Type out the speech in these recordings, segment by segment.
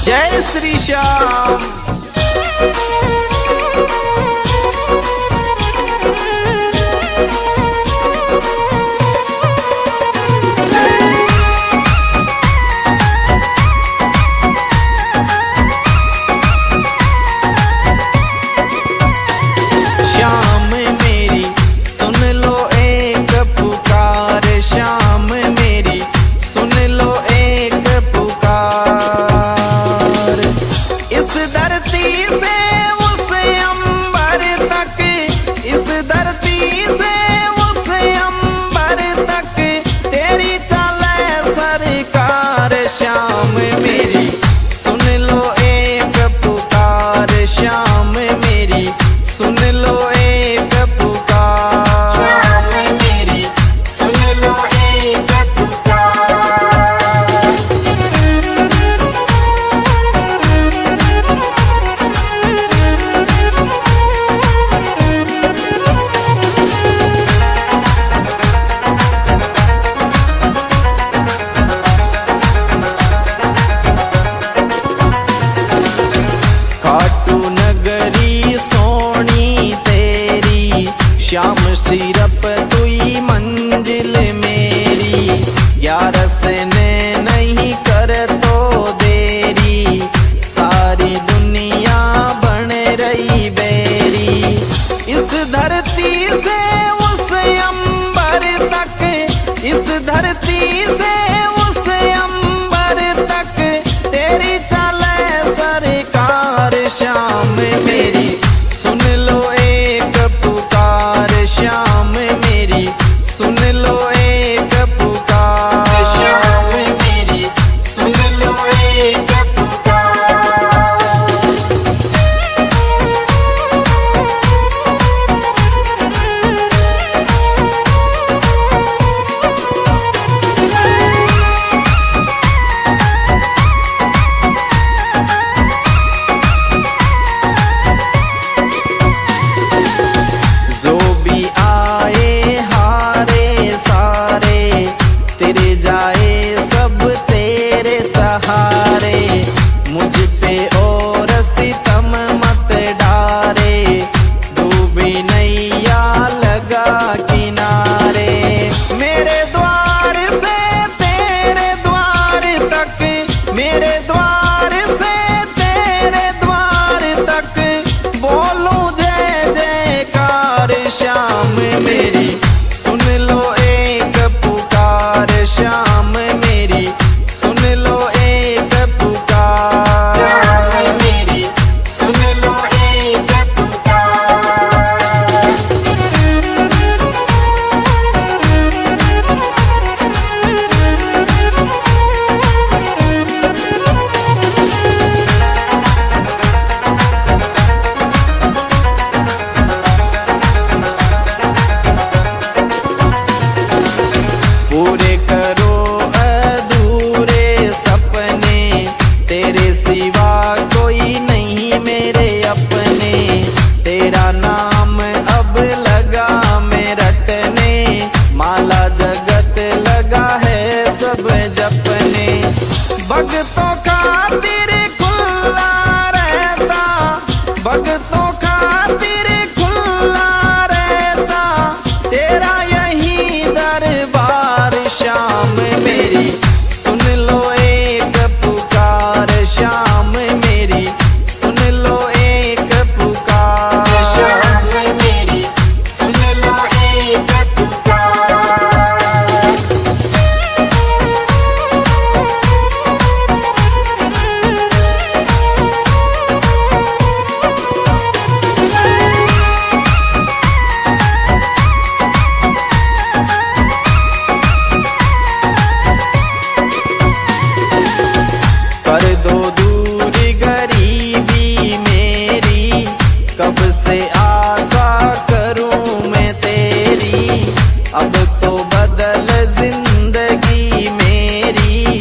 जय श्री श्याम। श्याम मेरी सुन लो एक पुकार, श्याम मेरी सुन लो एक पुकार। इस धरती से उस अंबर तक, इस धरती से उस अंबर तक तेरी चले सरकार। श्याम मेरी सुन लो एक पुकार, श्याम मेरी सुन लो एक पुकार। श्याम मेरी सुन लो एक पुकार। खाटू नगरी सोनी तेरी, श्याम सिरप तुई मंजिल मेरी। ग्यारस ने नहीं कर तो देरी, सारी दुनिया बन रही बेरी। इस धरती से उस अंबर तक, इस धरती से उस अंबर तक तेरी चले सरकार। श्याम मेरी सुन लो एक पुकार, श्याम मेरी सुन लो एक पुकार। श्याम मेरी सुन लो एक पुकार। जो भी आए हारे सारे, तेरे जाए सब तेरे सहारे। मुझ पे और सितम मत डारे, डूबी नैया लगा किनारे। मेरे द्वार से तेरे द्वार तक, मेरे द्वार से तेरे द्वार तक बोलूं जय जयकार। श्याम मेरी सुन लो एक पुकार, श्याम मेरी सुन लो एक पुकार। श्याम मेरी सुन लो एक पुकार। पूरे करो अधूरे सपने, तेरे सिवा कोई नहीं मेरे अपने। तेरा नाम अब लगा मैं रटने, माला जगत लगा है सब जपने। भक्तों खातिर खुला रहता, भक्तों खातिर खुला रहता तेरा यही दरबार। श्याम मेरी सुन लो एक पुकार, श्याम मेरी सुन लो एक पुकार। श्याम मेरी सुन लो एक पुकार। कर दो दूर गरीबी मेरी, कब से आशा करूं मैं तेरी। अब तो बदल जिंदगी मेरी,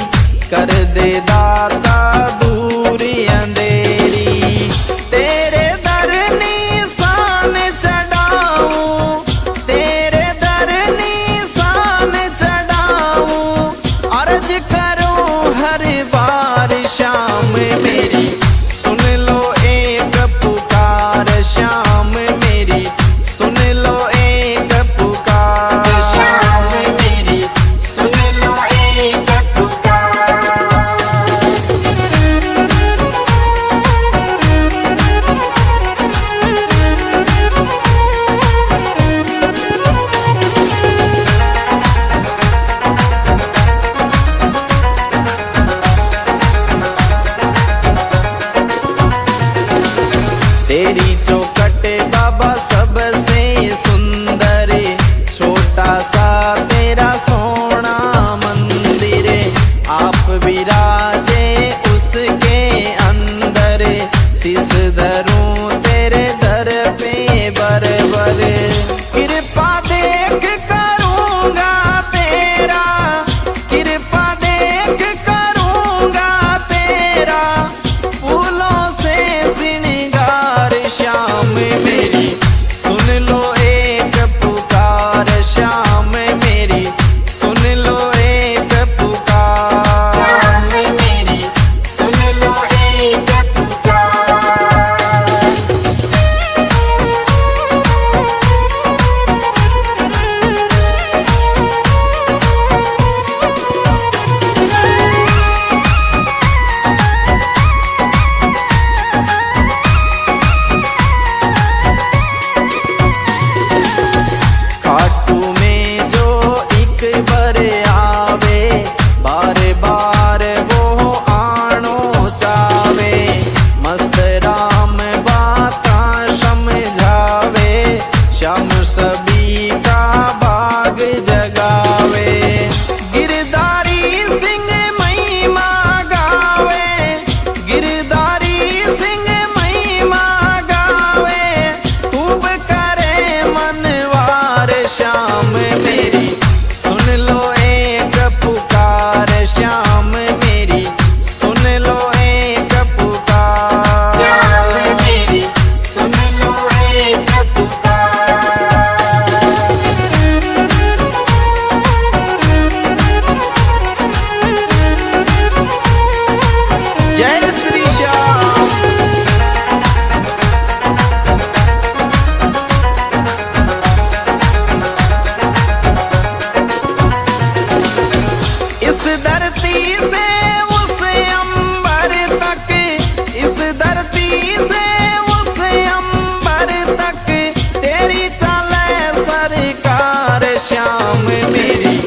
कर दे दाता दूर अंधेरी। तेरे दर निशान चढ़ाऊं, तेरे दर निशान चढ़ाऊं, अर्ज करूं हर बार। श्याम मेरी विराजे उसके अंदर, शीस धरूं तेरे दर पे बर बर। कृपा देख करूंगा तेरा, कृपा देख करूंगा तेरा, फूलों से श्रृंगार श्याम मेरी सुन लो एक पुकार, श्याम मेरी सुन लो एक पुकार। श्याम मेरी सुन लो एक पुकार। खाटू में जो एक बार आवे, बार बार वो आनो चावे, मस्त राम बाता समझावे, श्याम सभी का भाग जगावे। गिरधारी सिंह महिमा गावे, गिरधारी सिंह महिमा गावे, खूब करे मनवार श्याम मेरी सुन लो एक पुकार, श्याम मेरी सुन लो एक पुकार। श्याम मेरी सुन लो एक पुकार। जय श्री श्याम। इस धरती से उस अंबर तक, इस धरती से उस अंबर तक, तेरी चले सरकार श्याम मेरी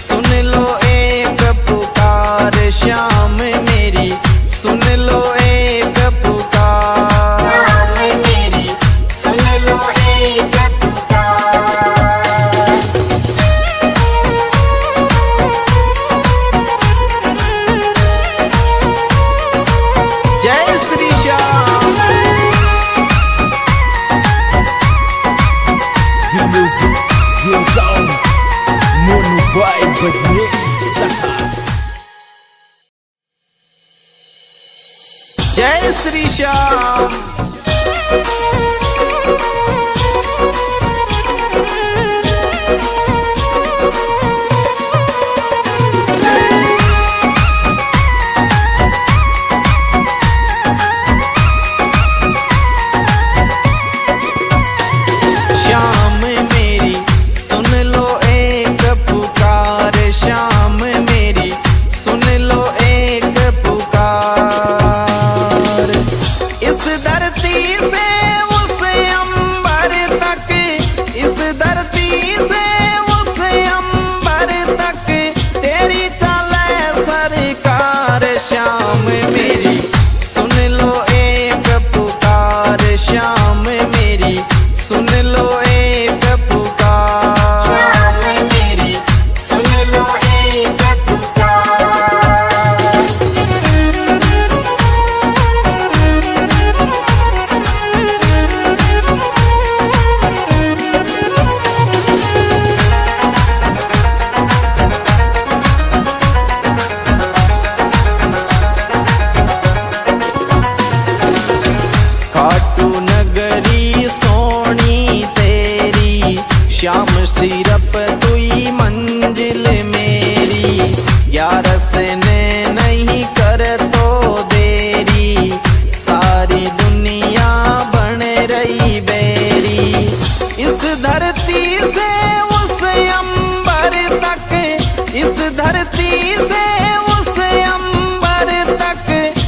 सुन लो एक पुकार, श्याम मेरी सुन लो एक पुकार। श्याम मेरी सुन लो एक पुकार। जय Shri Shyam. The music goes on. Mono by Bajne जय श्री श्याम। श्याम मेरी सुन लो एक पुकार, श्याम मेरी सुन लो एक पुकार। इस धरती से उस अंबर तक, इस धरती से उस अंबर तक, तेरी चले सरकार श्याम मेरी सुन लो एक पुकार, श्याम मेरी सुन लो एक पुकार। श्याम मेरी सुन लो एक पुकार। खाटू नगरी सोनी तेरी, श्याम सिरप तुई मंजिल मेरी, ग्यारस ने नहीं कर तो देरी, सारी दुनिया बन रही बेरी। इस धरती से उस अंबर तक, इस धरती से उस अंबर तक,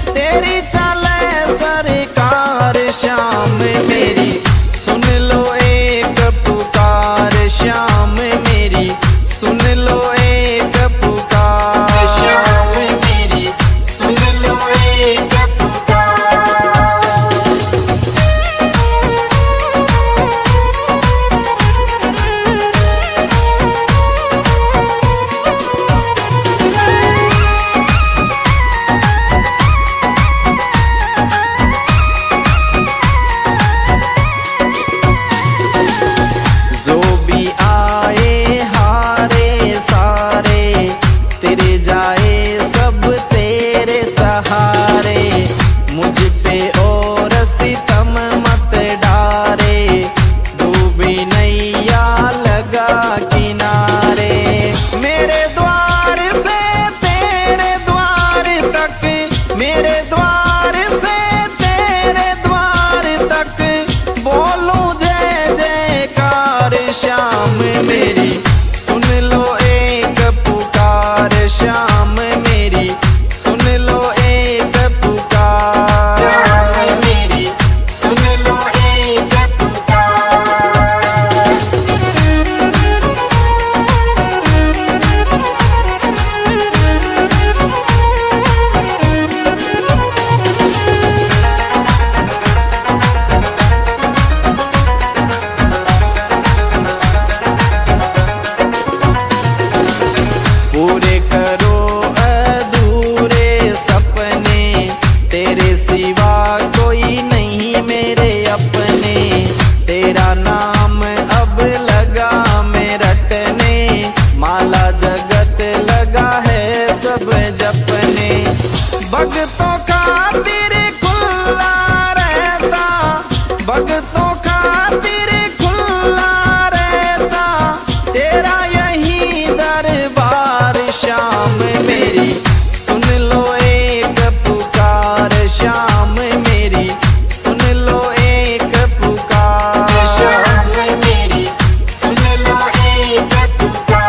तेरी चले सरकार श्याम मेरी सुन लो एक पुकार, श्याम मेरी सुन लो एक पुकार। श्याम मेरी सुन लो एक पुकार। जपने, भक्तों खातिर खुला रहता, भक्तों खातिर खुला रहता तेरा यही दरबार। शाम मेरी सुन लो एक पुकार, शाम मेरी सुन लो एक पुकार, शाम मेरी सुन लो एक पुकार।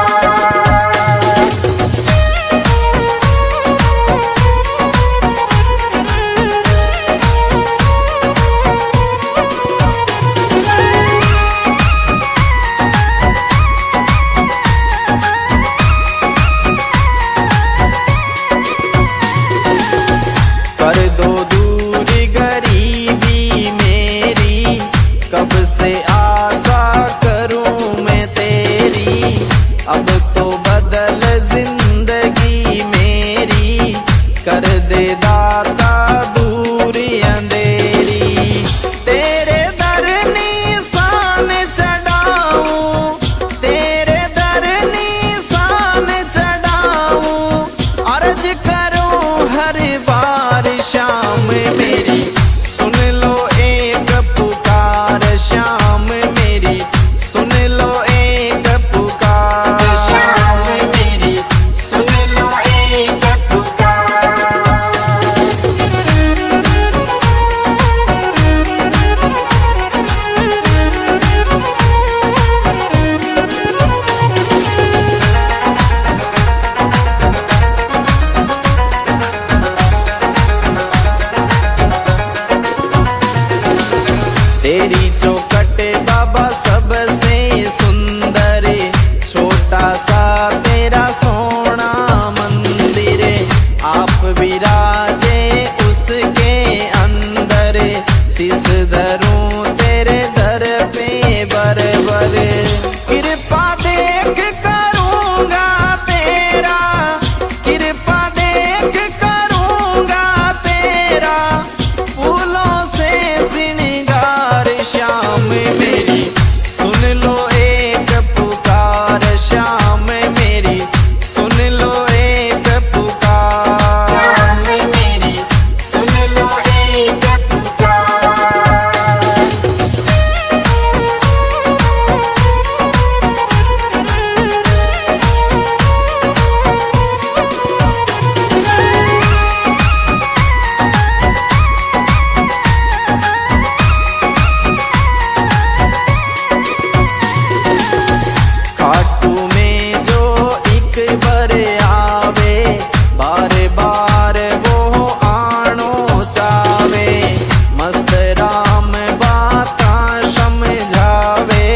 कर दो दूर गरीबी मेरी, कब से आशा करूं मैं तेरी, अब तो बदल जिंदगी मेरी, कर दे दाता दूरी अंधेरी। तेरे दर निशान चढ़ाऊं, तेरे दर निशान चढ़ाऊं, अर्ज करूं हर बार। शाम मेरी सुन लो एक पुकार, शाम मेरी सुन लो एक पुकार, शाम मेरी सुन लो एक पुकार। तेरी चौखट बाबा सबसे सुंदर, छोटा सा तेरा सोना मंदिर, आप विराजे उसके अंदर, शीस धरूं तेरे दर पे बरबर। कृपा देख करूंगा तेरा, कृपा देख करूंगा तेरा, फूलों से श्रृंगार। शाम मेरी सुन लो एक पुकार, शाम मेरी सुन लो एक पुकार, शाम मेरी सुन लो एक पुकार। खाटू में जो एक बार आवे, बार बार वो आनो चावे, मस्त राम बाता समझावे,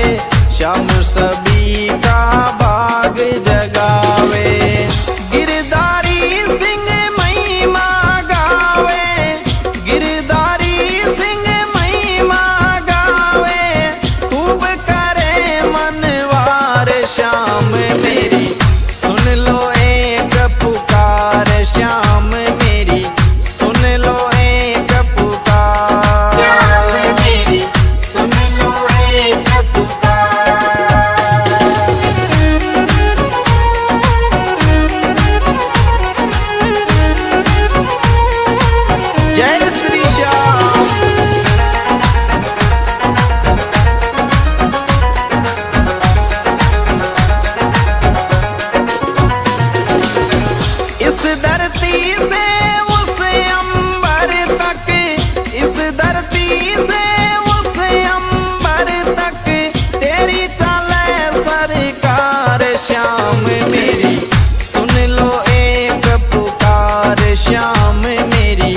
श्याम सभी का भाग जगावे। गिरधारी सिंह महिमा गावे, गिरधारी सिंह महिमा गावे, खूब करे मनवार। शाम मेरी सुन लो एक पुकार, शाम मेरी सुन लो एक पुकार, शाम मेरी सुन लो एक पुकार। जय श्री श्याम। इस धरती से उस अंबर तक, इस धरती से उस अंबर तक तेरी चले सरकार। शाम मेरी सुन लो एक पुकार, शाम मेरी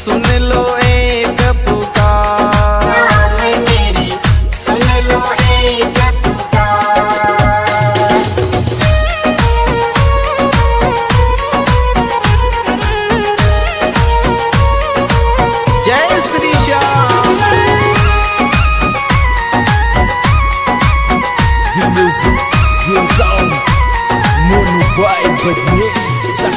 सुन लो एक पुकार, शाम मेरी सुन लो एक पुकार। जय Shri Shyam. The music gives on Mono Boy Badnesa.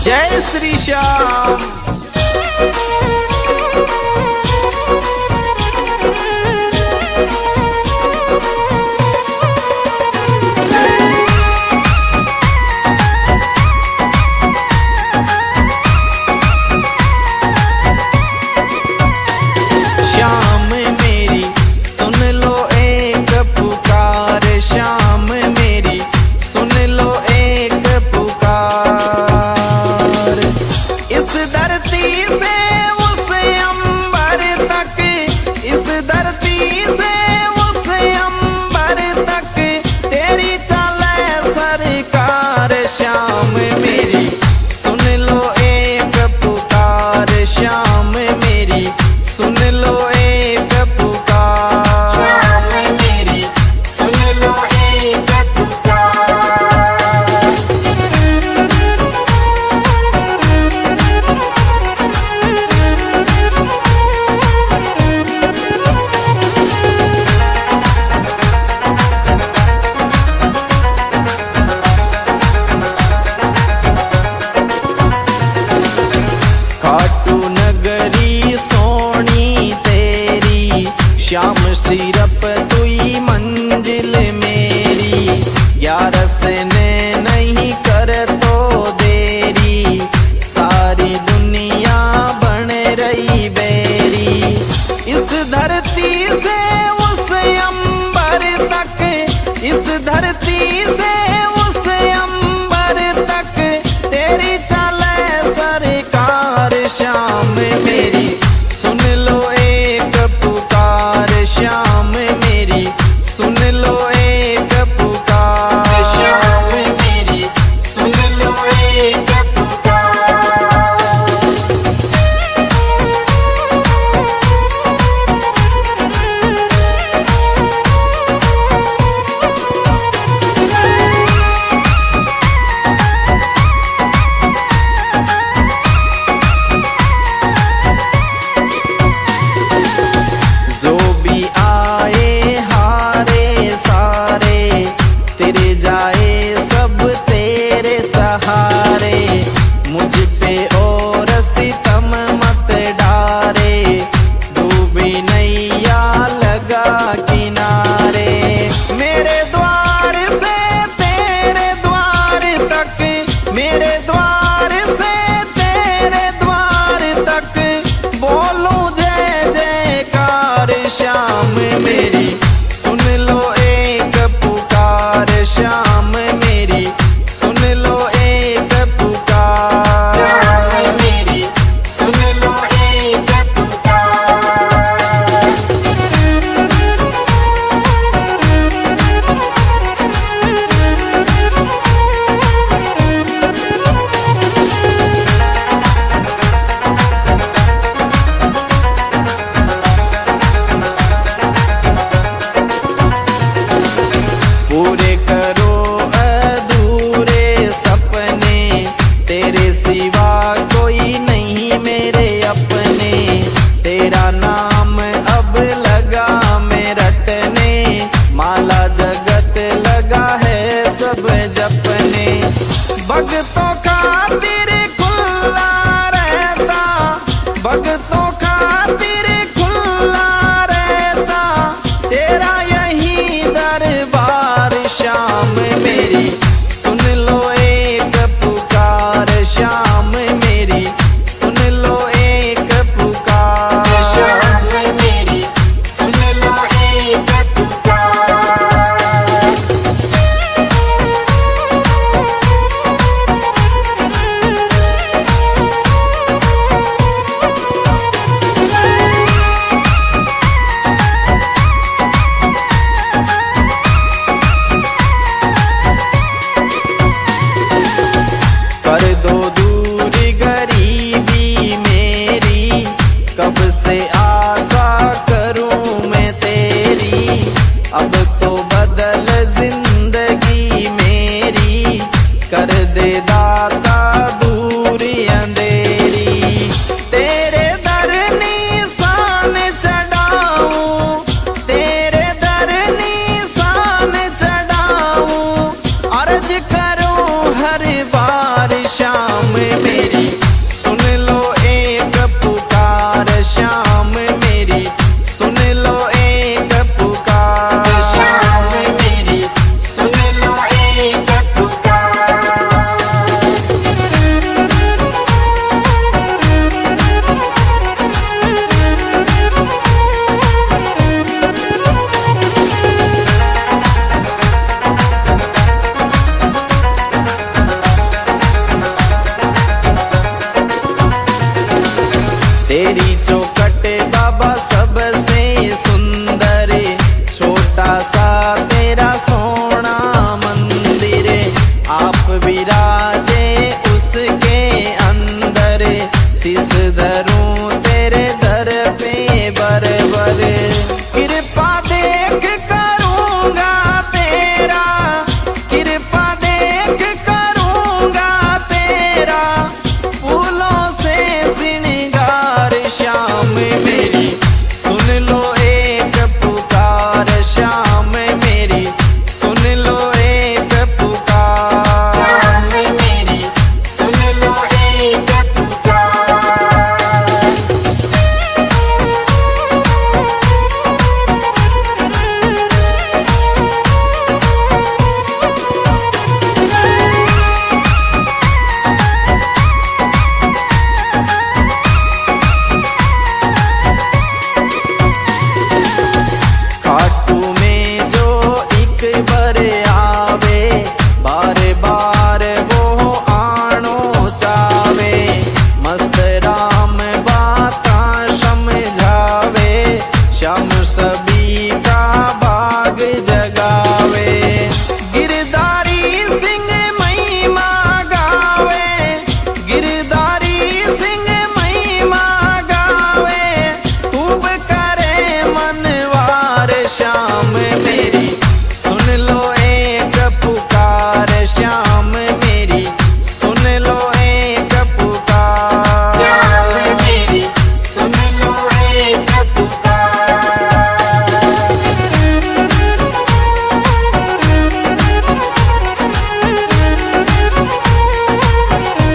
जय श्री श्याम। लो एक पुकार। इस धरती से उस अंबर तक, इस धरती से उस अंबर तक तेरी चले सरकार। श्याम मेरी सुन लो एक पुकार, श्याम मेरी सुन लो एक पुकार। श्याम मेरी सुन लो एक पुकार। खाटू नगरी सोनी तेरी, श्याम सिरप तुई मंजिल मेरी। ग्यारस ने नहीं कर तो देरी, सारी दुनिया बन रही बेरी। इस धरती से उस अंबर तक, इस धरती से उस अंबर तक तेरी चले सरकार। श्याम मेरी सुन लो एक पुकार, श्याम मेरी सुन लो एक पुकार। श्याम मेरी सुन लो एक पुकार। जो भी आए हारे सारे, तेरे जाए सब तेरे सहारे। मुझ पे और सितम मत डारे, डूबी नैया लगा किनारे। मेरे द्वार से तेरे द्वार तक, मेरे द्वार से तेरे द्वार तक बोलूं जय जयकार। श्याम मेरी सुन लो एक पुकार, श्याम मेरी सुन लो एक पुकार। श्याम मेरी सुन लो एक पुकार। पूरे करो अधूरे सपने, तेरे सिवा कोई नहीं मेरे अपने। तेरा नाम अब लगा मैं रटने, माला जगत लगा है सब जपने। भक्तों खातिर खुला रहता, भक्तों खातिर खुला रहता तेरा यही दरबार। श्याम मेरी सुन लो एक पुकार, श्याम मेरी सुन लो एक पुकार। श्याम मेरी सुन लो एक पुकार। कर दो दूर गरीबी मेरी, कब से आशा करूं मैं तेरी। अब तो बदल जिंदगी मेरी, कर दे दाता दूर अंधेरी। तेरे दर निशान चढ़ाऊं, तेरे दर निशान चढ़ाऊं, अर्ज करूं हर बार। श्याम मेरी सुन लो एक पुकार, श्याम मेरी सुन लो एक पुकार। श्याम मेरी सुन लो एक पुकार। विराजे उसके अंदर, शीस धरूं तेरे दर पे बर बर। कृपा देख करूंगा तेरा, कृपा देख करूंगा तेरा, फूलों से श्रृंगार श्याम मेरी सुन लो एक पुकार, श्याम मेरी सुन लो एक पुकार। श्याम मेरी सुन लो एक पुकार। खाटू में जो एक बार आवे, बार बार वो आनो चावे, मस्त राम बाता समझावे, श्याम सभी का भाग जगावे। गिरधारी सिंह महिमा गावे, गिरधारी सिंह महिमा गावे, खूब करे मनवार श्याम मेरी सुन लो एक पुकार, श्याम मेरी सुन लो एक पुकार। श्याम मेरी सुन लो एक पुकार।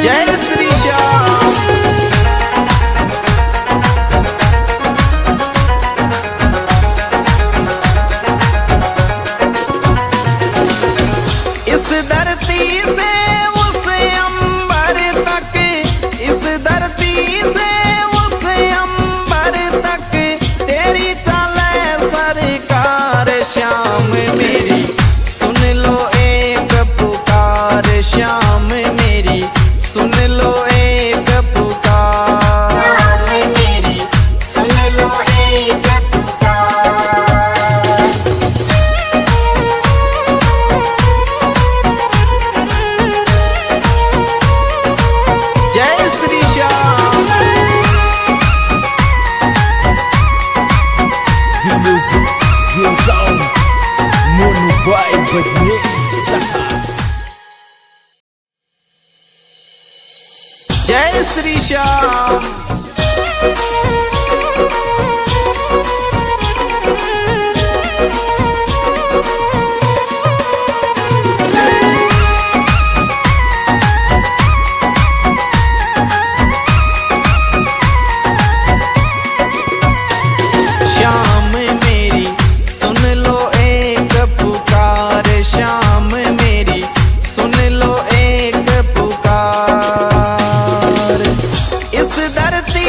जय श्री श्याम। इस धरती से उस अंबर तक, इस धरती से उस अंबर तक, तेरी चले सरकार श्याम मेरी सुन लो एक पुकार, श्याम मेरी सुन लो एक पुकार। श्याम मेरी सुन लो एक पुकार। जय Shri Shyam. The music gives on Mono Boy Badnez Saha. जय श्री श्याम। श्याम मेरी सुन लो एक पुकार, श्याम मेरी सुन लो एक पुकार। इस धरती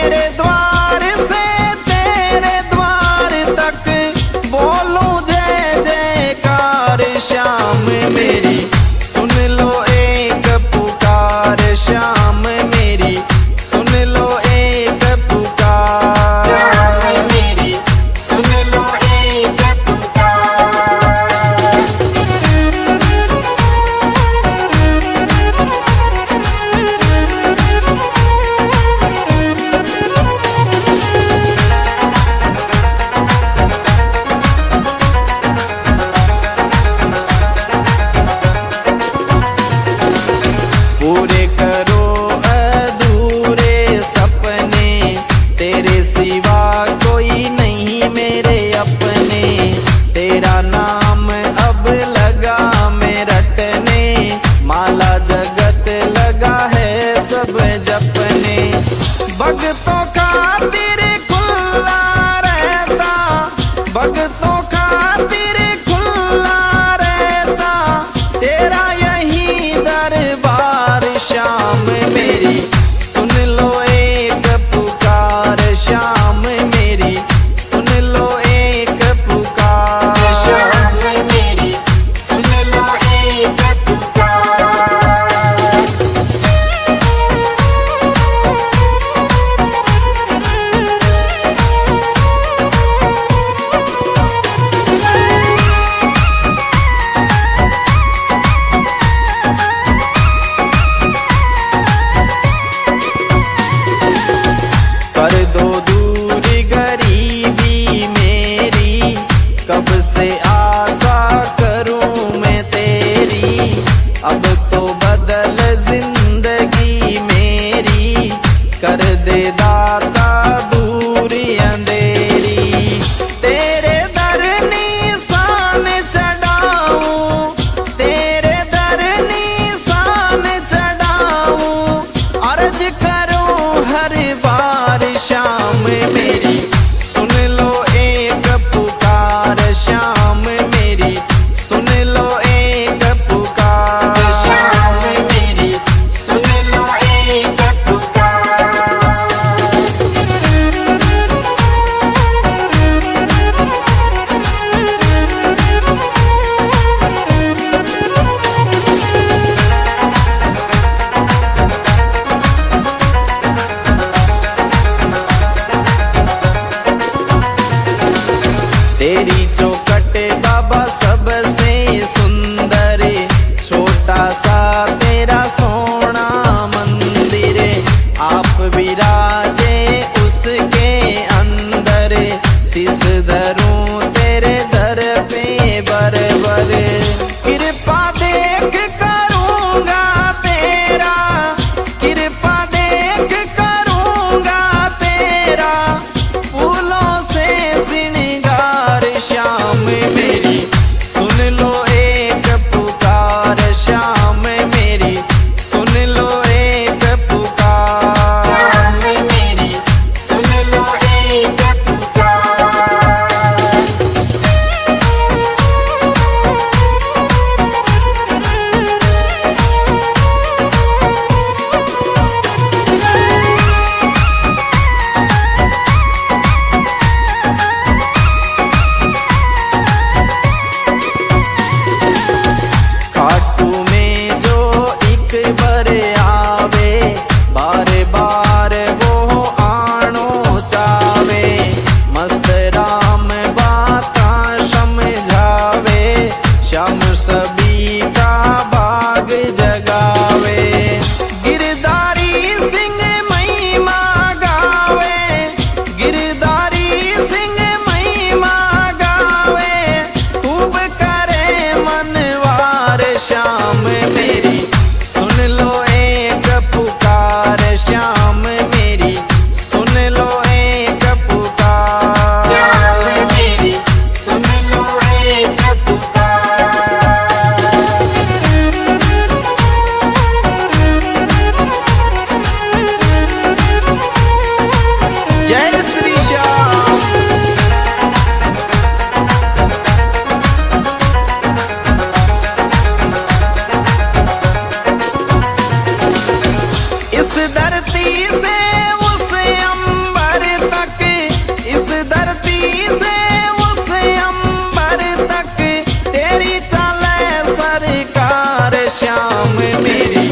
तेरे द्वार से तेरे द्वार तक बोलूं जय जयकार। श्याम मेरी सुन लो एक पुकार, श्याम मेरी सुन लो एक पुकार। श्याम मेरी सुन लो एक पुकार। पूरे करो अधूरे सपने, तेरे सिवा कोई नहीं मेरे अपने। तेरा नाम अब लगा मैं रटने, माला जगत लगा है सब जपने। भक्तों खातिर खुला रहता, भक्तों खातिर खुला रहता तेरा यही दरबार। श्याम मेरी सुन लो एक पुकार, श्याम मेरी सुन लो एक पुकार। श्याम मेरी सुन लो एक पुकार। कर दो दूर गरीबी मेरी, कब से आशा करूं मैं तेरी। अब तो बदल जिंदगी मेरी, कर दे दाता दूरी अंधेरी। तेरे दर निशान चढ़ाऊं, तेरे दर निशान चढ़ाऊं, अर्ज करूं हर बार। श्याम मेरी सुन लो एक पुकार, श्याम मेरी सुन लो एक पुकार। श्याम मेरी सुन लो एक पुकार। तेरी चौखट बाबा सबसे सुंदर, छोटा सा तेरा सोना मंदिर। आप विराजे उसके अंदर, शीस धरूं तेरे दर पे बर बर। कृपा देख करूंगा तेरा, कृपा देख करूंगा तेरा, फूलों से श्रृंगार। श्याम मेरी सुन लो एक पुकार, श्याम मेरी सुन लो एक पुकार। श्याम मेरी सुन लो एक पुकार। खाटू में जो एक बार आवे, बार बार वो आनो चावे। मस्त राम बाता समझावे, श्याम सभी का भाग जगावे। गिरधारी सिंह महिमा गावे, गिरधारी सिंह महिमा गावे, खूब करे मनवार। श्याम मेरी सुन लो एक पुकार, श्याम मेरी सुन लो एक पुकार। श्याम मेरी सुन लो एक पुकार। जय श्री श्याम। इस धरती से उस से उस अंबर तक तेरी चले सरकार। श्याम मेरी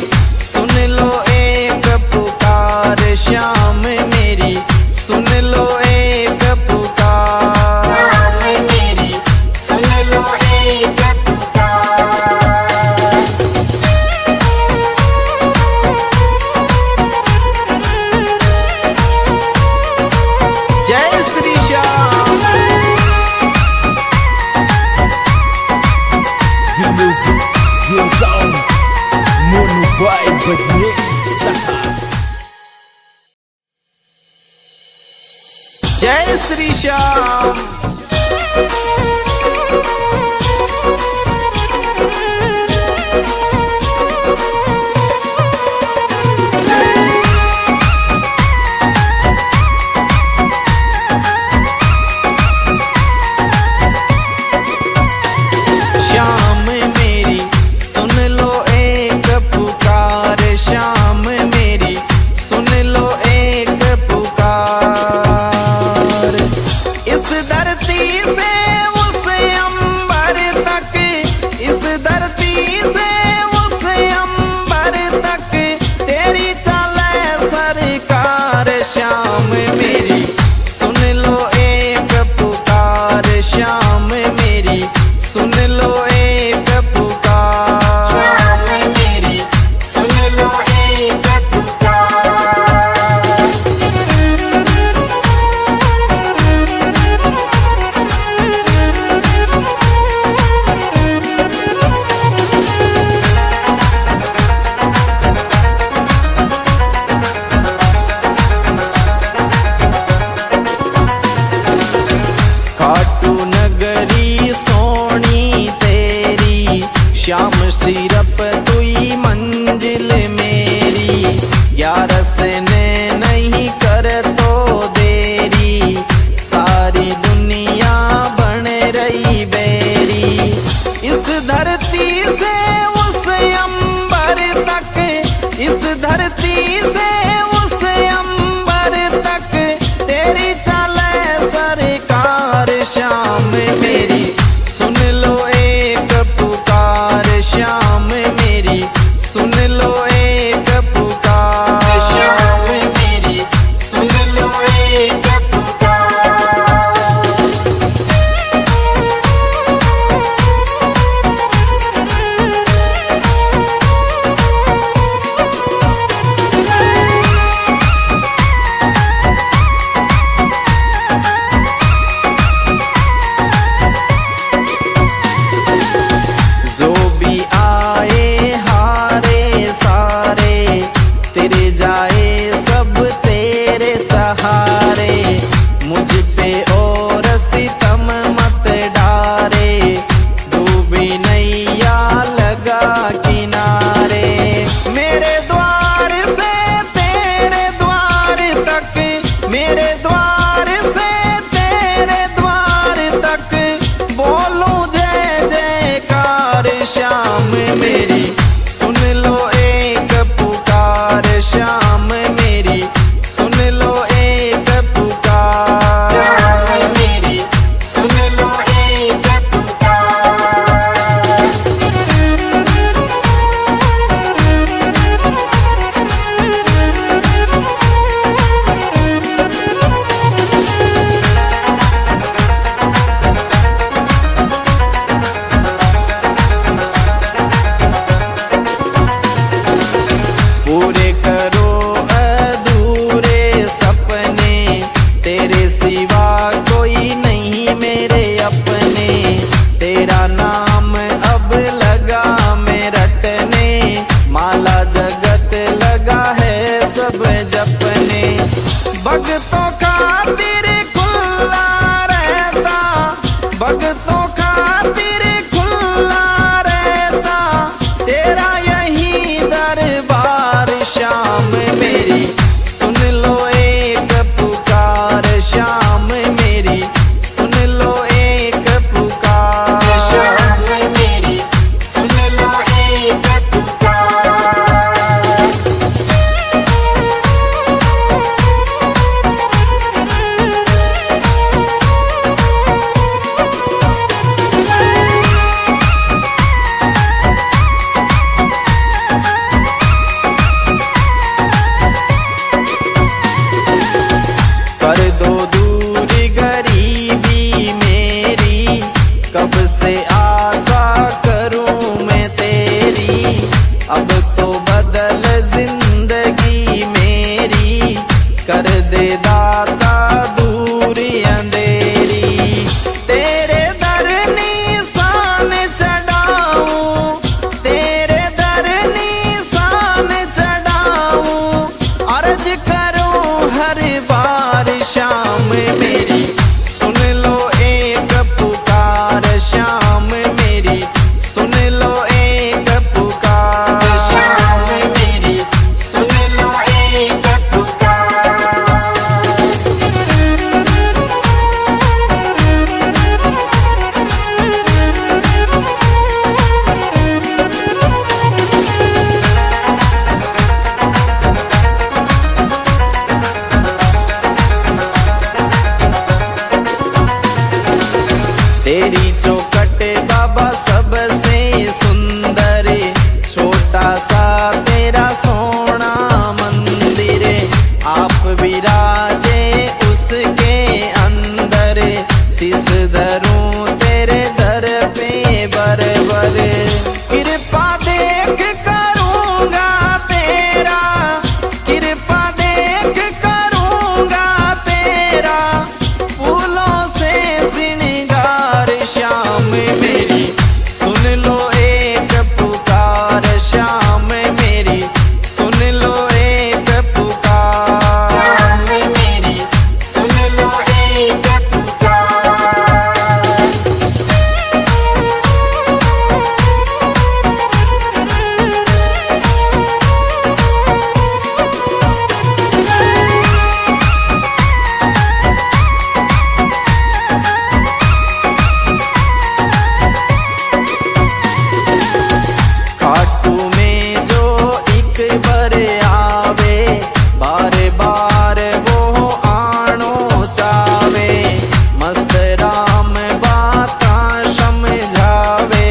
सुन लो एक पुकार, श्याम मेरी सुन लो एक पुकार। श्याम मेरी सुन लो एक पुकार। जय Shri Shyam. The music goes on. Mono vibe बजने जय श्री श्याम। श्याम मेरी सुन लो एक पुकार, श्याम मेरी सुन लो एक पुकार। इस धरती से उस अंबर तक, इस धरती से उस अंबर तक तेरी चले सरकार। श्याम मेरी सुन लो एक पुकार, श्याम मेरी सुन लो एक पुकार। श्याम मेरी सुन लो एक पुकार। कर दे दाता दूरी अंधेरी। तेरे दर निशान चढ़ाऊं, तेरे दर निशान चढ़ाऊं, अर्ज करूं हर बार शाम मेरी सुन लो एक पुकार, शाम मेरी सुन लो एक पुकार, शाम मेरी सुन लो एक पुकार। तेरी चौखट बाबा सबसे सुंदर, छोटा सा तेरा सोना मंदिर, आप विराजे उसके अंदर, शीस धरूं तेरे दर पे बर बर, कृपा देख करूंगा तेरा, कृपा देख करूंगा तेरा, फूलों से श्रृंगार श्याम मेरी सुन लो एक पुकार, श्याम मेरी सुन लो एक पुकार। शाम मेरी सुन लो एक पुकार। खाटू में जो एक बार आवे, बार बार वो आनो चावे, मस्त राम बाता समझावे,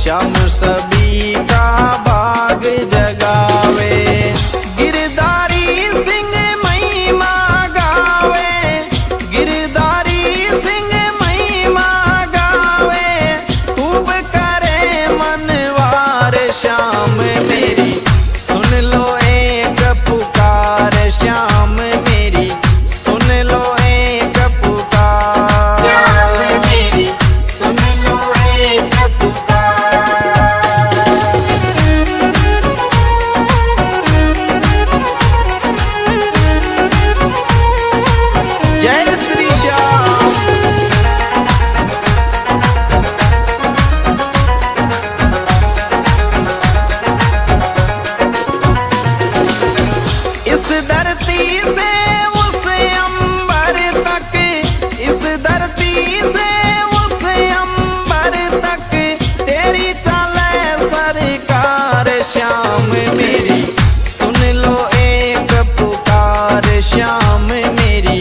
श्याम सभी का भाग जगावे, गिरधारी सिंह महिमा गावे, गिरधारी सिंह महिमा गावे, खूब करे मनवार श्याम मेरी सुन लो एक पुकार, श्याम मेरी सुन लो एक पुकार। शाम मेरी सुन लो एक पुकार। जय श्री श्याम। इस धरती से उस अंबर तक, इस धरती से उस अंबर तक, तेरी चले सरकार श्याम मेरी सुन लो एक पुकार, श्याम मेरी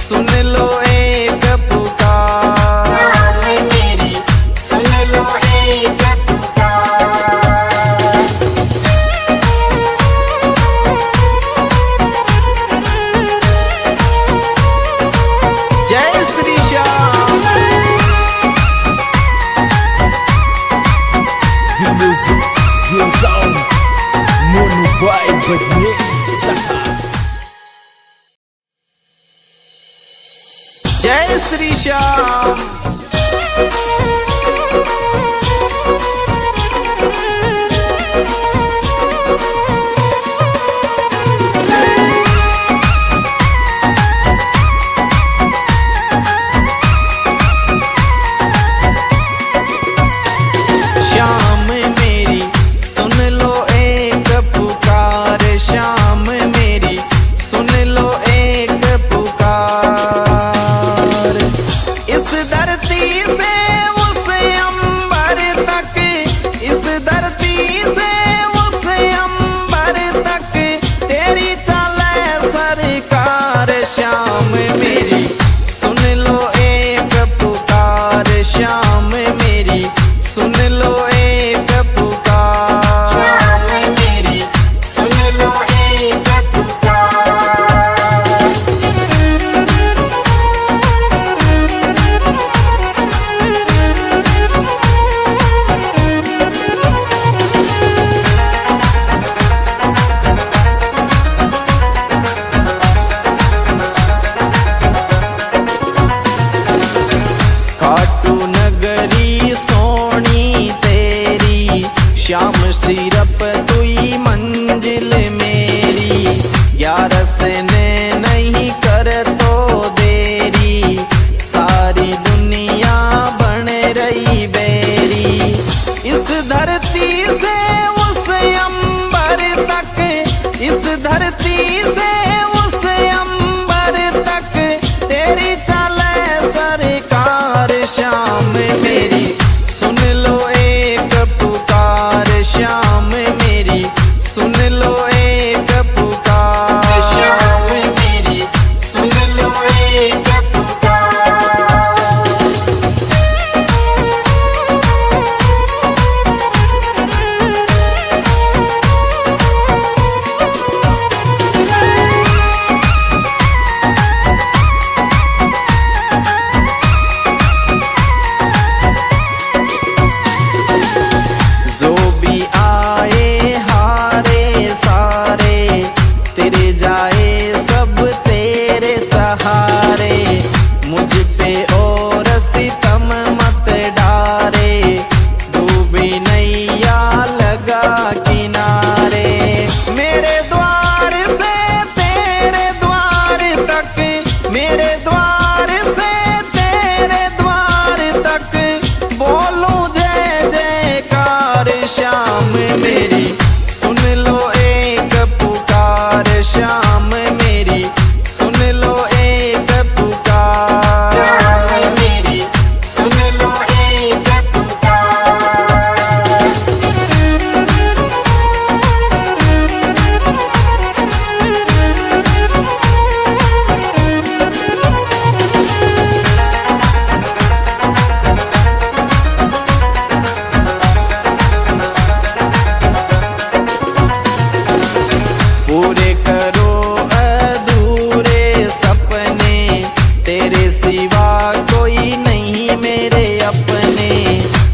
सुन लो एक पुकार। शाम मेरी सुन लो एक पुकार। जय Shri Shyam. The music goes on. Mono Vibe Bajnesa. जय श्री श्याम। श्याम मेरी सुन लो एक पुकार, श्याम मेरी सुन लो एक पुकार। इस धरती धरती से उस अंबर तक तेरी चले सरकार। शाम मेरी सुन लो एक पुकार, शाम मेरी सुन लो एक पुकार। शाम मेरी सुन लो एक पुकार। जो भी आए हारे सारे तेरे जाए सब तेरे सहारे। मुझ पे और सितम मत डारे, डूबी नैया लगा किनारे। मेरे द्वार से तेरे द्वार तक, मेरे द्वार से तेरे द्वार तक बोलूं जय जयकार। शाम मेरी सुन लो एक पुकार, शाम मेरी सुन लो एक पुकार। शाम मेरी सुन लो एक पुकार। पूरे करो अधूरे सपने, तेरे सिवा कोई नहीं मेरे अपने।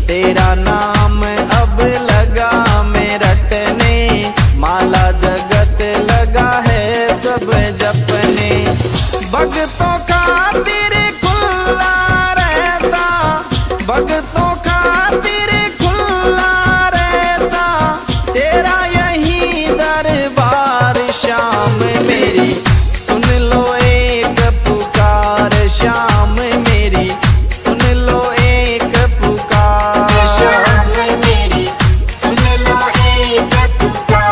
तेरा नाम अब लगा मैं रटने, माला जगत लगा है सब जपने। भक्तों खातिर खुला रहता, भक्तों खातिर खुला रहता तेरा यही दरबार। शाम मेरी सुन लो एक पुकार, शाम मेरी सुन लो एक पुकार। शाम मेरी सुन लो एक पुकार।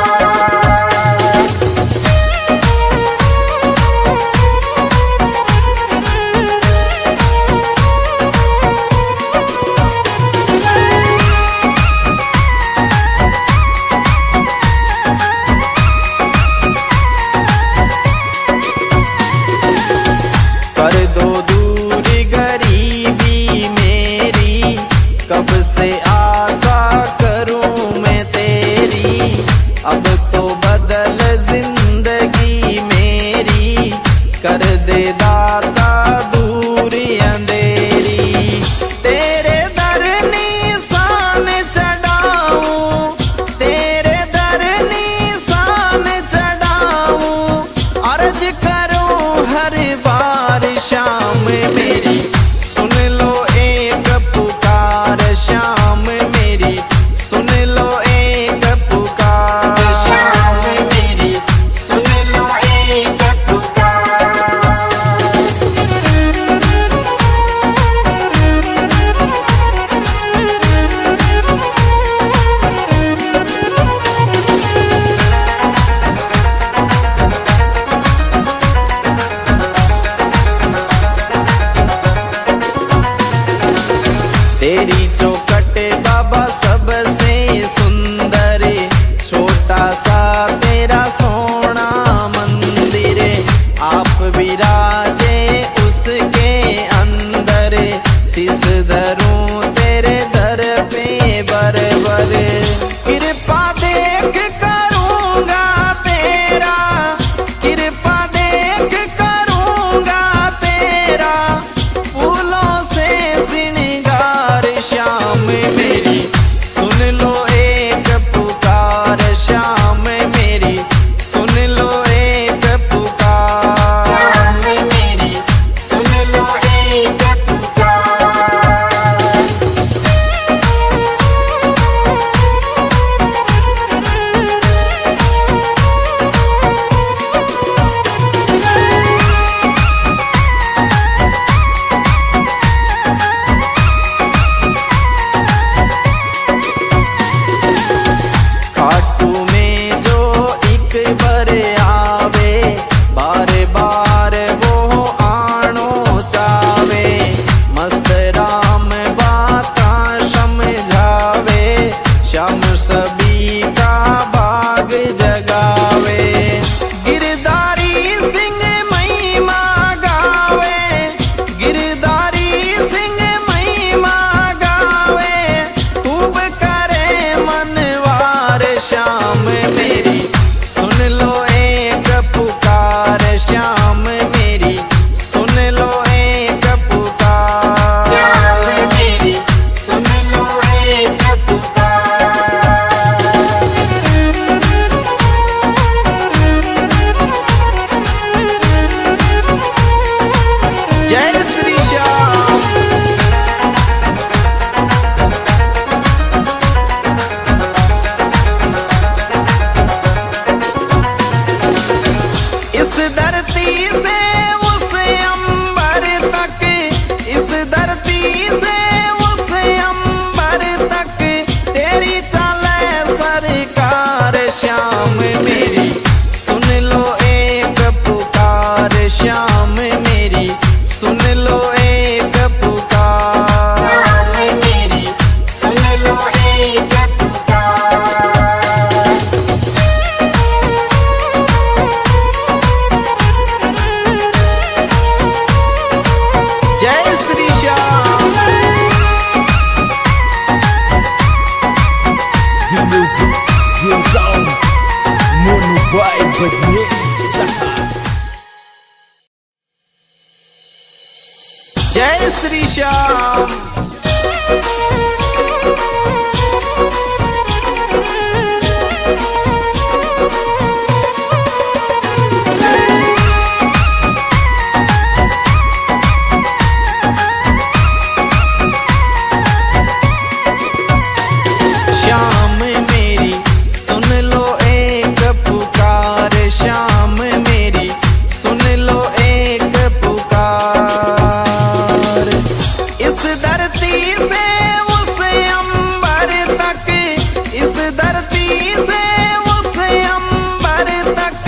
कर दो दूर गरीबी मेरी, कब से आशा करूं मैं तेरी। अब तो बदल जिंदगी मेरी, कर दे दाता दूर अंधेरी। तेरे दर निशान चढ़ाऊं, तेरे दर निशान चढ़ाऊं, अर्ज करूं हर बार। शाम मेरी सुन लो एक पुकार, शाम मेरी सुन लो एक पुकार। शाम मेरी सुन लो एक पुकार। धरती से उस अंबर तक, इस धरती से उस अंबर तक तेरी चले सरकार श्याम मेरी, सुन लो एक पुकार श्याम मेरी, सुन लो एक पुकार मेरी, सुन लो एक पुकार। जय Shri Shyam. The music, the sound, Mono Vibe बजने जय श्री श्याम। श्याम मेरी सुन लो एक पुकार, श्याम मेरी सुन लो एक पुकार। इस धरती से उस अंबर तक, इस धरती से उस अंबर तक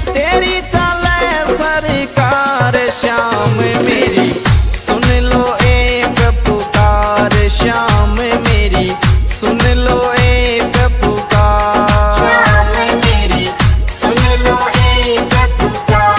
तेरी चले सरकार श्याम मेरी, सुन लो एक पुकार श्याम मेरी, सुन लो एक पुकार। श्याम मेरी, सुन लो एक पुकार।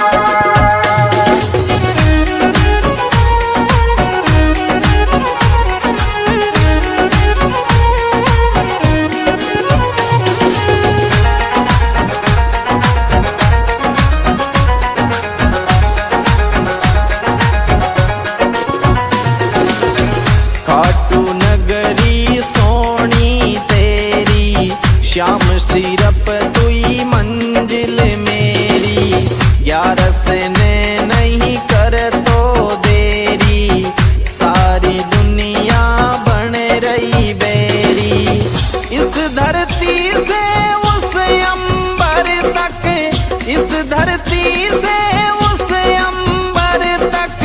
खाटू नगरी सोनी तेरी, श्याम सिरप तुई मंजिल मेरी, ग्यारस ने नहीं कर तो देरी, सारी दुनिया बन रही बेरी। इस धरती से उस अंबर तक, इस धरती से उस अंबर तक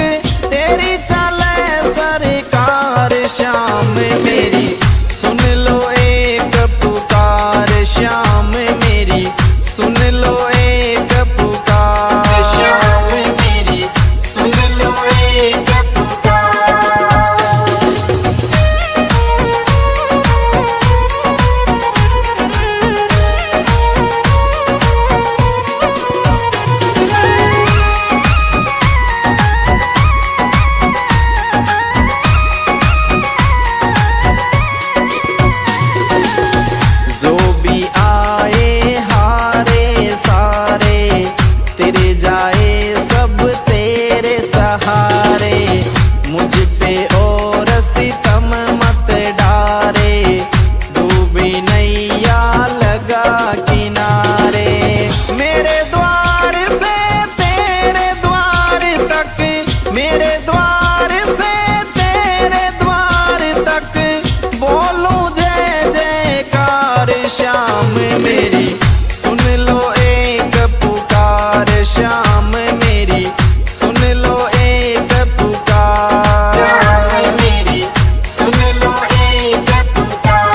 तेरी चले सरकार श्याम मेरी, सुन लो एक पुकार श्याम मेरी, सुन लो एक पुकार। श्याम मेरी, सुन लो एक पुकार। जो भी आए हारे सारे, तेरे जाए सब तेरे सहारे, मुझ पे और सितम मत डारे, डूबी नैया लगा किनारे। मेरे द्वार से तेरे द्वार तक, मेरे द्वार से तेरे द्वार तक बोलूं जय जयकार श्याम मेरी, सुन लो एक पुकार श्याम मेरी, सुन लो एक पुकार। श्याम मेरी, सुन लो एक पुकार।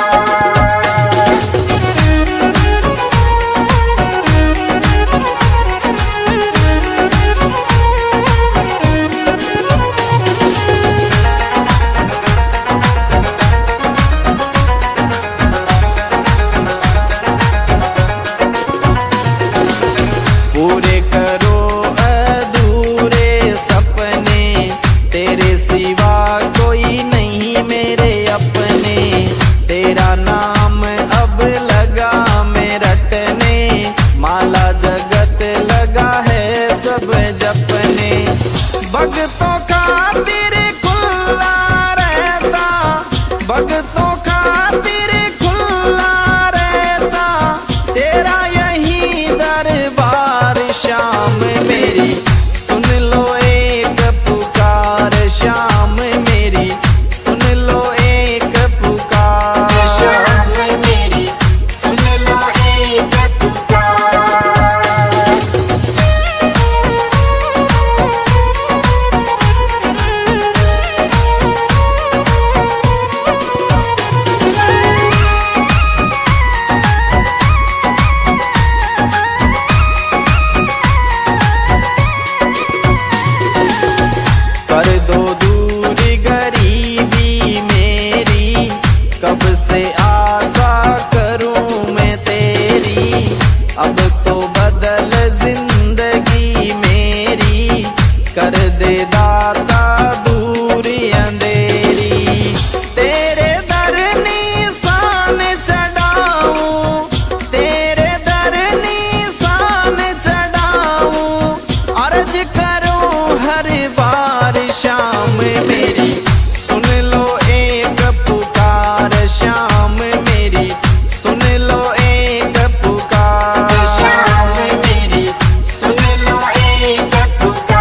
पूरे करो अधूरे सपने, तेरे सिवा कोई नहीं मेरे अपने, तेरा नाम अब लगा मैं रटने, माला जगत लगा है सब जपने। भक्तों खातिर खुला रहता, भक्तों खातिर खुला रहता तेरा यही दरबार श्याम मेरी, सुन लो एक पुकार श्याम मेरी, सुन लो एक पुकार। श्याम मेरी, सुन लो एक पुकार। कर दे दाता दूरी अंधेरी। तेरे दर निशान चढ़ाऊं, तेरे दर निशान चढ़ाऊं, अर्ज करूं हर बार शाम मेरी सुन लो एक पुकार, शाम मेरी सुन लो एक पुकार, शाम मेरी सुन लो एक पुकार।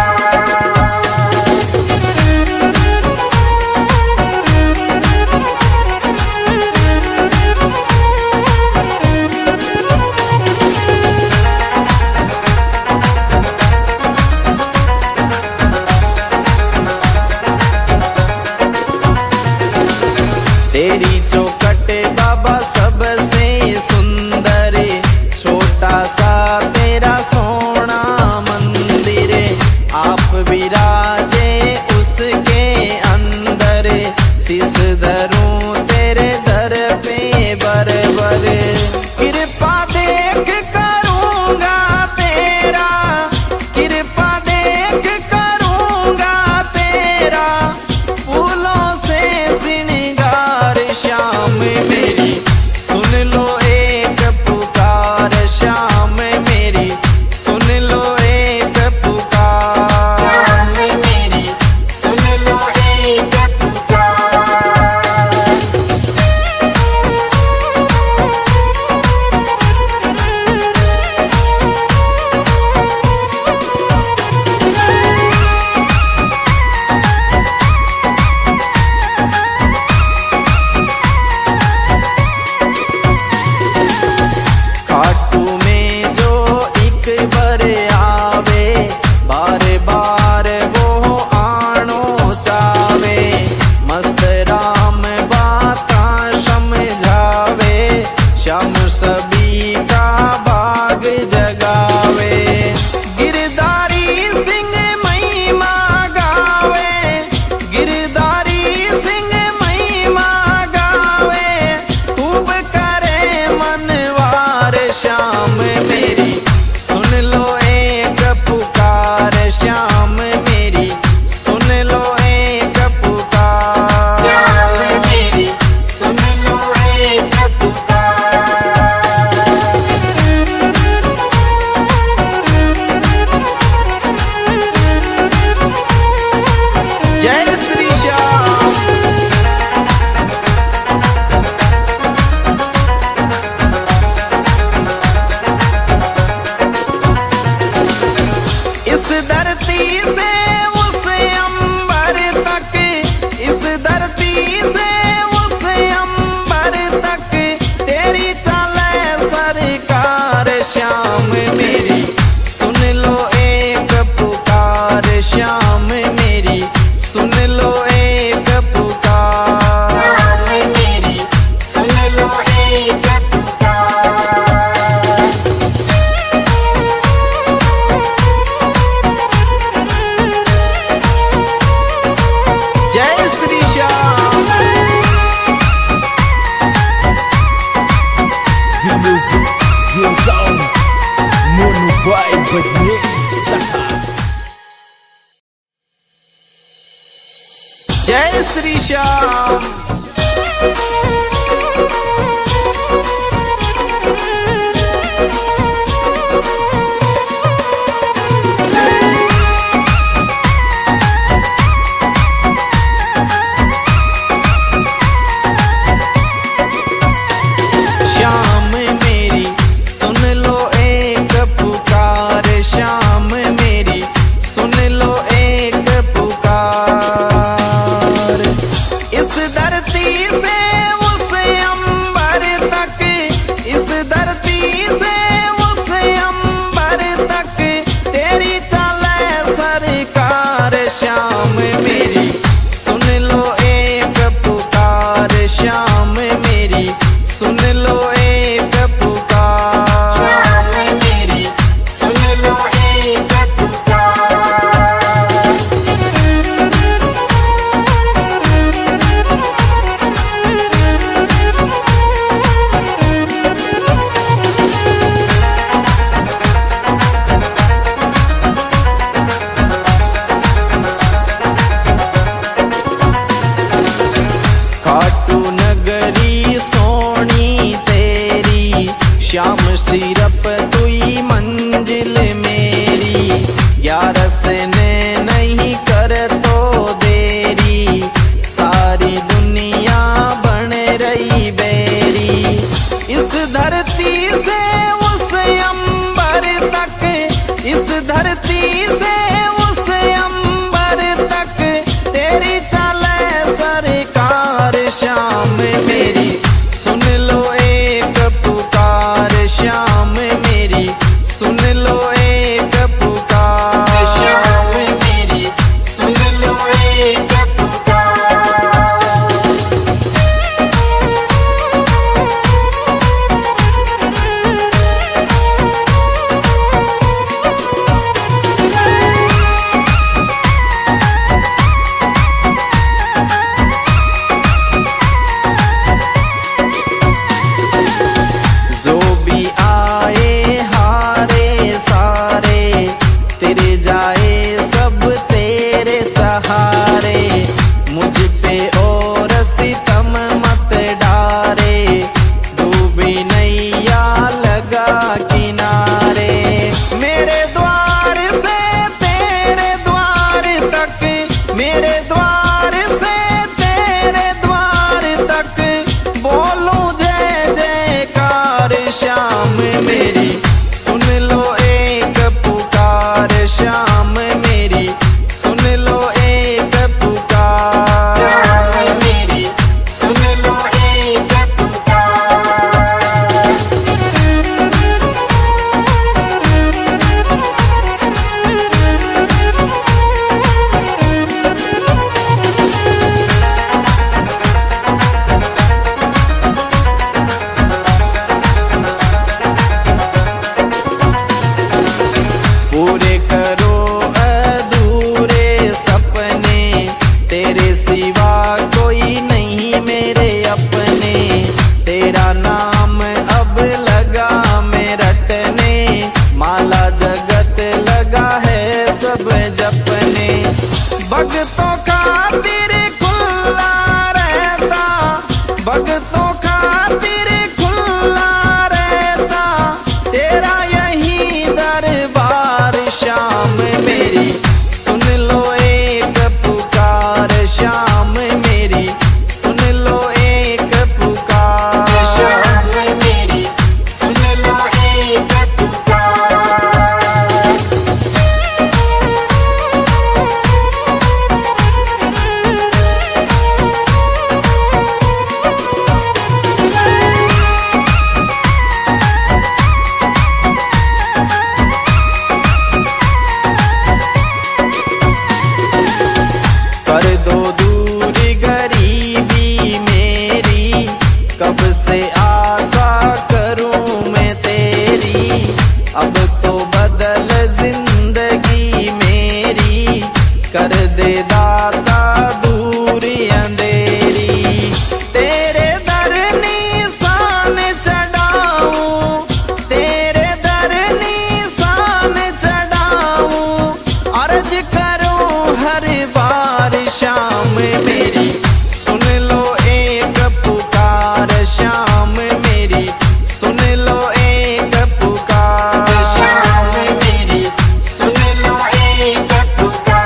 तेरी चौखट बाबा सबसे सुंदर, छोटा सा तेरा सोना मंदिर, आप विराजे उसके अंदर, शीश धरूं तेरे दर पे बरबर, कृपा देख करूंगा तेरा, कृपा देख करूंगा तेरा, फूलों से श्रृंगार श्याम मेरी सुन लो एक पुकार, श्याम मेरी सुन लो एक पुकार। शाम मेरी सुन लो एक पुकार। खाटू में जो एक बार आवे, बार बार वो आनो चावे, मस्त राम बाता समझावे, श्याम सभी का भाग जगावे, गिरधारी सिंह महिमा गावे, गिरधारी सिंह महिमा गावे, खूब करे मनवार श्याम मेरी सुन लो एक पुकार, श्याम मेरी सुन लो एक पुकार। शाम मेरी सुन लो एक पुकार। जय श्री श्याम। इस धरती से उस अंबर तक, इस धरती से उस अंबर तक, तेरी चले सरकार श्याम मेरी सुन लो एक पुकार, श्याम मेरी सुन लो एक पुकार। शाम मेरी सुन लो एक पुकार। जय Shri Shyam. The music, the sound, Monu Vibe Bajne जय श्री श्याम। श्याम मेरी सुन लो एक पुकार, श्याम मेरी सुन लो एक पुकार। इस धरती तेरे द्वार से तेरे द्वार तक बोलूं जय जयकार श्याम मेरी सुन लो एक पुकार श्याम मेरी सुन लो एक पुकार श्याम मेरी सुन लो एक पुकार। पूरे करो अधूरे सपने तेरे सिवा कोई नहीं मेरे अपने तेरा नाम अब लगा मैं रटने माला जगत लगा है सब जपने भक्तों खातिर खुला रहता भक्तों खातिर खुला रहता तेरा यही दरबार श्याम मेरी सुन लो एक पुकार श्याम मेरी सुन लो एक पुकार श्याम मेरी सुन लो एक पुकार। कर दो दूर गरीबी मेरी कब से आशा करूं मैं तेरी अब तो बदल जिंदगी मेरी कर दे दाता दूरी अंधेरी तेरे दर निशान चढ़ाऊं तेरे दर निशान चढ़ाऊं अर्ज करूं हर बार श्याम मेरी सुन लो एक पुकार श्याम मेरी सुन लो एक पुकार श्याम मेरी सुन लो एक पुकार।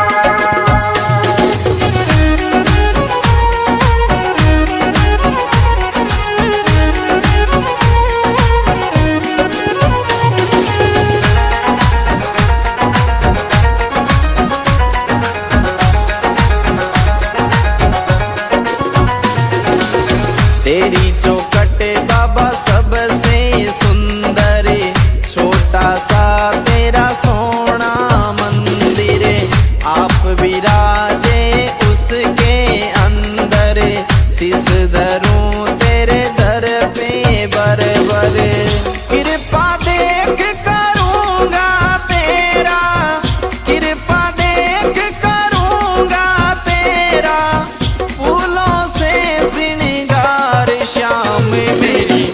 तेरी चौखट बाबा सबसे सुंदर छोटा सा तेरा सोना मंदिर आप विराजे उसके अंदर शीस धरूं तेरे दर पे बरबर कृपा देख करूंगा तेरा कृपा देख करूंगा तेरा फूलों से श्रृंगार श्याम मेरी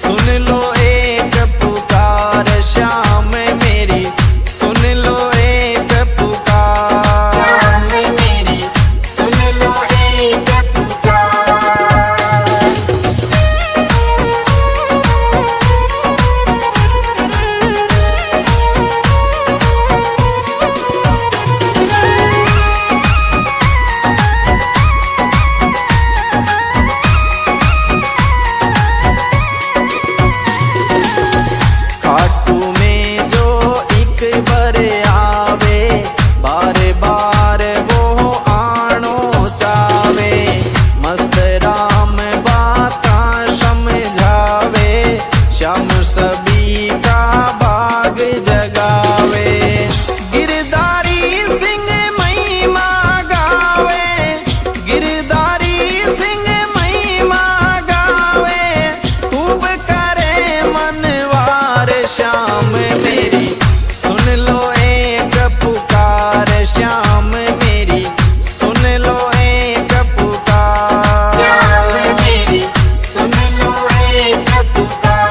सुन लो एक पुकार श्याम मेरी सुन लो एक पुकार श्याम मेरी सुन लो एक पुकार। खाटू में जो एक बार आवे बार बार वो आनो चावे मस्त राम बाता समझावे श्याम सभी का भाग जगावे गिरधारी सिंह महिमा गावे गिरधारी सिंह महिमा गावे खूब करे मनवार श्याम मेरी सुन लो एक पुकार श्याम मेरी सुन लो एक पुकार श्याम मेरी सुन लो एक पुकार।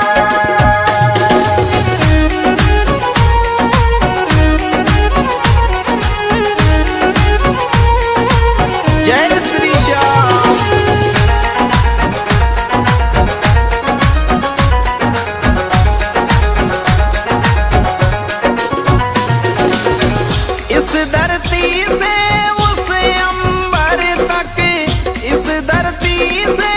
जय श्री श्याम इस धरती से उस से